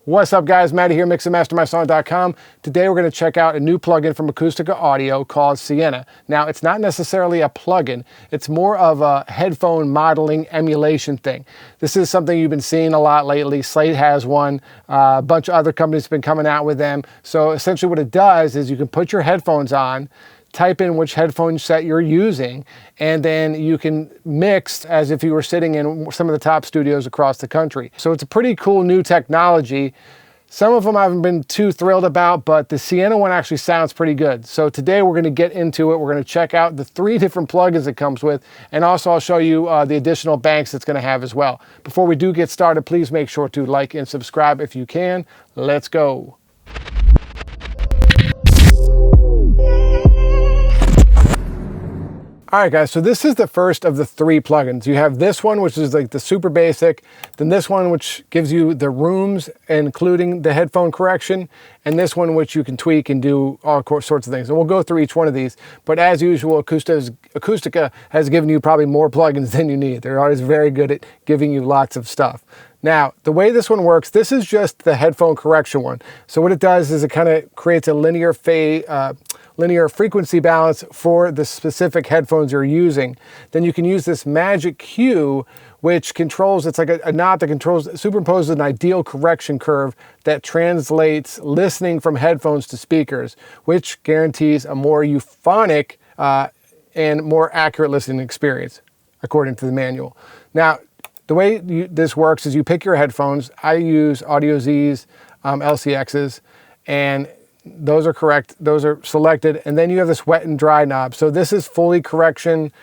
What's up guys, Matty here, mixandmastermysong.com. Today we're going to check out a new plugin from Acustica Audio called Sienna. Now it's not necessarily a plugin, it's more of a headphone modeling emulation thing. This is something you've been seeing a lot lately. Slate has one, a bunch of other companies have been coming out with them. So essentially what it does is you can put your headphones on, type in which headphone set you're using, and then you can mix as if you were sitting in some of the top studios across the country. So it's a pretty cool new technology. Some of them I haven't been too thrilled about, but the Sienna one actually sounds pretty good. So today we're going to get into it. We're going to check out the 3 different plugins it comes with, and also I'll show you the additional banks it's going to have as well. Before we do get started, please make sure to like and subscribe if you can. Let's go. All right guys, so this is the first of the 3 plugins. You have this one, which is like the super basic, then this one which gives you the rooms, including the headphone correction, and this one which you can tweak and do all sorts of things. And we'll go through each one of these, but as usual, Acustica has given you probably more plugins than you need. They're always very good at giving you lots of stuff. Now, the way this one works, this is just the headphone correction one. So what it does is it kind of creates a linear frequency balance for the specific headphones you're using. Then you can use this magic cue, which controls, it's like a knob that superimposes an ideal correction curve that translates listening from headphones to speakers, which guarantees a more euphonic and more accurate listening experience, according to the manual. Now, the way this works is you pick your headphones. I use Audio Z's, LCX's, and those are correct. Those are selected. And then you have this wet and dry knob. So this is fully correction,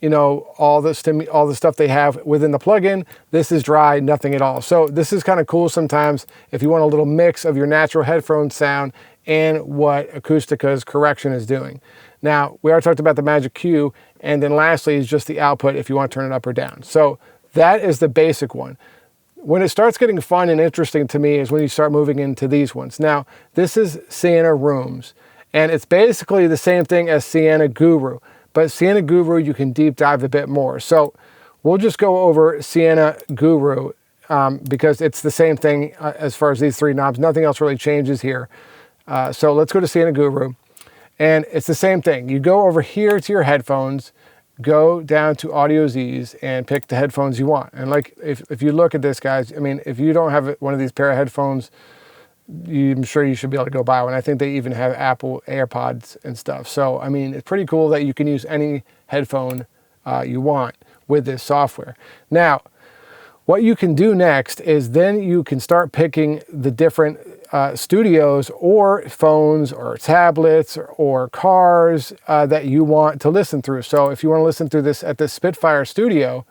you know, all the stuff they have within the plugin. This is dry, nothing at all. So this is kind of cool sometimes if you want a little mix of your natural headphone sound and what Acustica's correction is doing. Now, we already talked about the magic cue. And then lastly is just the output if you want to turn it up or down. So that is the basic one. When it starts getting fun and interesting to me is when you start moving into these ones. Now, this is Sienna Rooms, and it's basically the same thing as Sienna Guru, but Sienna Guru you can deep dive a bit more. So we'll just go over Sienna Guru because it's the same thing as far as these 3 knobs. Nothing else really changes here. So let's go to Sienna Guru, and it's the same thing. You go over here to your headphones, go down to Audio Z's and pick the headphones you want. And like, if you look at this, guys, I mean, if you don't have one of these pair of headphones, I'm sure you should be able to go buy one. I think they even have Apple AirPods and stuff. So, I mean, it's pretty cool that you can use any headphone you want with this software. Now, what you can do next is then you can start picking the different studios or phones or tablets or cars that you want to listen through. So if you want to listen through this at the Spitfire studio,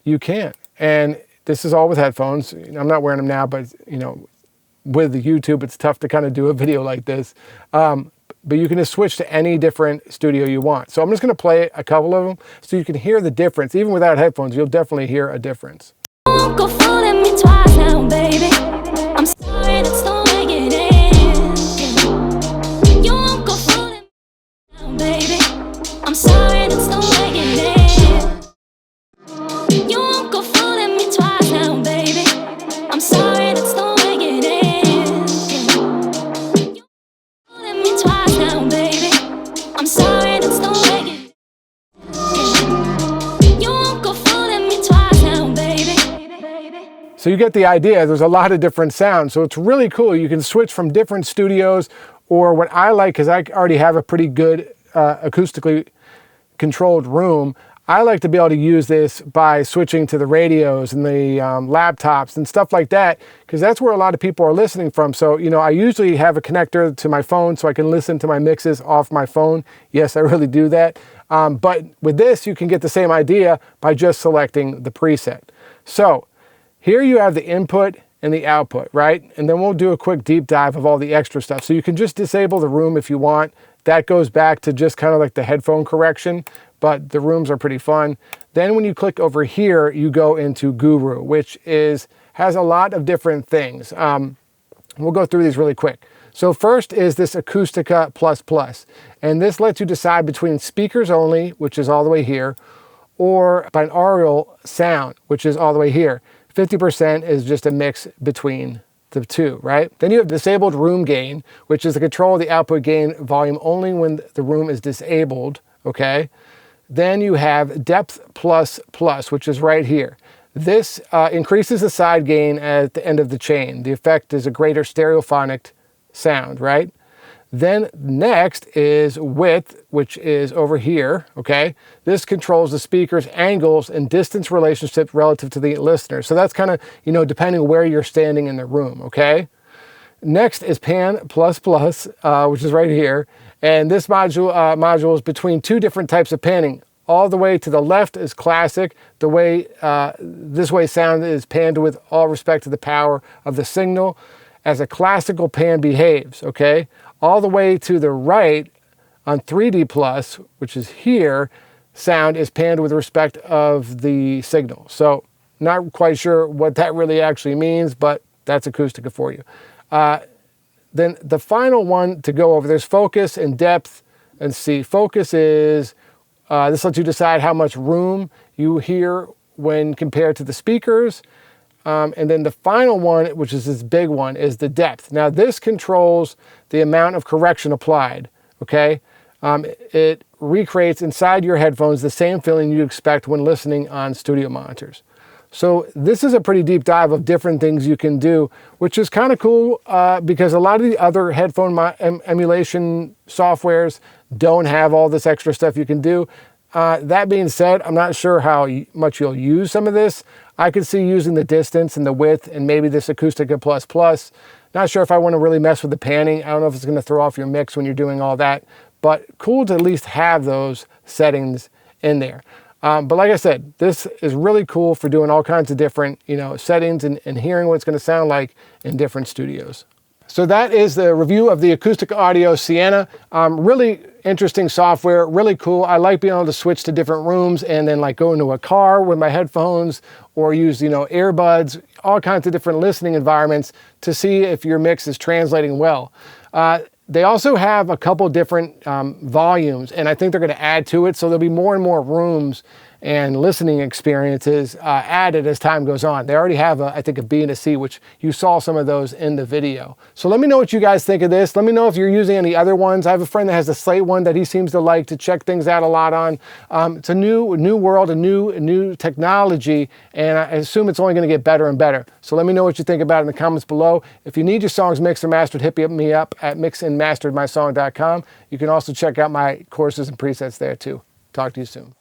you can. And this is all with headphones. I'm not wearing them now, but you know, with the YouTube, it's tough to kind of do a video like this. But you can just switch to any different studio you want. So I'm just going to play a couple of them so you can hear the difference. Even without headphones, you'll definitely hear a difference. Don't go fooling me twice now, baby. I'm sorry, that's the way it is. You won't go fooling me now, baby. I'm sorry, that's the way it is. You won't go fooling me twice now, baby. I'm sorry, that's the way it is. You won't go fooling me twice now, baby. I'm sorry, that's the way it is. You won't go fooling me twice now, baby. So you get the idea. There's a lot of different sounds. So it's really cool. You can switch from different studios, or what I like, because I already have a pretty good acoustically controlled room, I like to be able to use this by switching to the radios and the laptops and stuff like that, because that's where a lot of people are listening from. So, you know, I usually have a connector to my phone so I can listen to my mixes off my phone. Yes, I really do that. But with this, you can get the same idea by just selecting the preset. So here you have the input and the output, right? And then we'll do a quick deep dive of all the extra stuff. So you can just disable the room if you want. That goes back to just kind of like the headphone correction, but the rooms are pretty fun. Then when you click over here, you go into Guru, which has a lot of different things. We'll go through these really quick. So first is this Acustica Plus++, and this lets you decide between speakers only, which is all the way here, or binaural sound, which is all the way here. 50% is just a mix between the two, right? Then you have disabled room gain, which is the control of the output gain volume only when the room is disabled, okay? Then you have depth plus plus, which is right here. This increases the side gain at the end of the chain. The effect is a greater stereophonic sound, right? Then next is width, which is over here, okay? This controls the speaker's angles and distance relationship relative to the listener. So that's kind of, you know, depending where you're standing in the room, okay? Next is pan plus plus, which is right here. And this module is between two different types of panning. All the way to the left is classic. The way this way sound is panned with all respect to the power of the signal as a classical pan behaves, okay? All the way to the right on 3D plus, which is here, sound is panned with respect of the signal. So not quite sure what that really actually means, but that's Acustica for you. Then the final one to go over, there's focus and depth. And see, focus is, this lets you decide how much room you hear when compared to the speakers. And then the final one, which is this big one, is the depth. Now this controls the amount of correction applied, okay? It recreates inside your headphones the same feeling you expect when listening on studio monitors. So this is a pretty deep dive of different things you can do, which is kind of cool because a lot of the other headphone emulation softwares don't have all this extra stuff you can do. That being said, I'm not sure how much you'll use some of this. I could see using the distance and the width and maybe this Acustica Plus Plus. Not sure if I want to really mess with the panning. I don't know if it's going to throw off your mix when you're doing all that, but cool to at least have those settings in there. But like I said, this is really cool for doing all kinds of different, you know, settings and hearing what it's going to sound like in different studios. So that is the review of the Acoustic Audio Sienna. Really interesting software, really cool. I like being able to switch to different rooms and then like go into a car with my headphones or use, you know, earbuds, all kinds of different listening environments to see if your mix is translating well. They also have a couple different volumes, and I think they're going to add to it. So there'll be more and more rooms and listening experiences added as time goes on. They already have, I think, a B and a C, which you saw some of those in the video. So let me know what you guys think of this. Let me know if you're using any other ones. I have a friend that has a Slate one that he seems to like to check things out a lot on. It's a new world, a new technology, and I assume it's only going to get better and better. So let me know what you think about it in the comments below. If you need your songs mixed or mastered, hit me up at mixandmasteredmysong.com. You can also check out my courses and presets there too. Talk to you soon.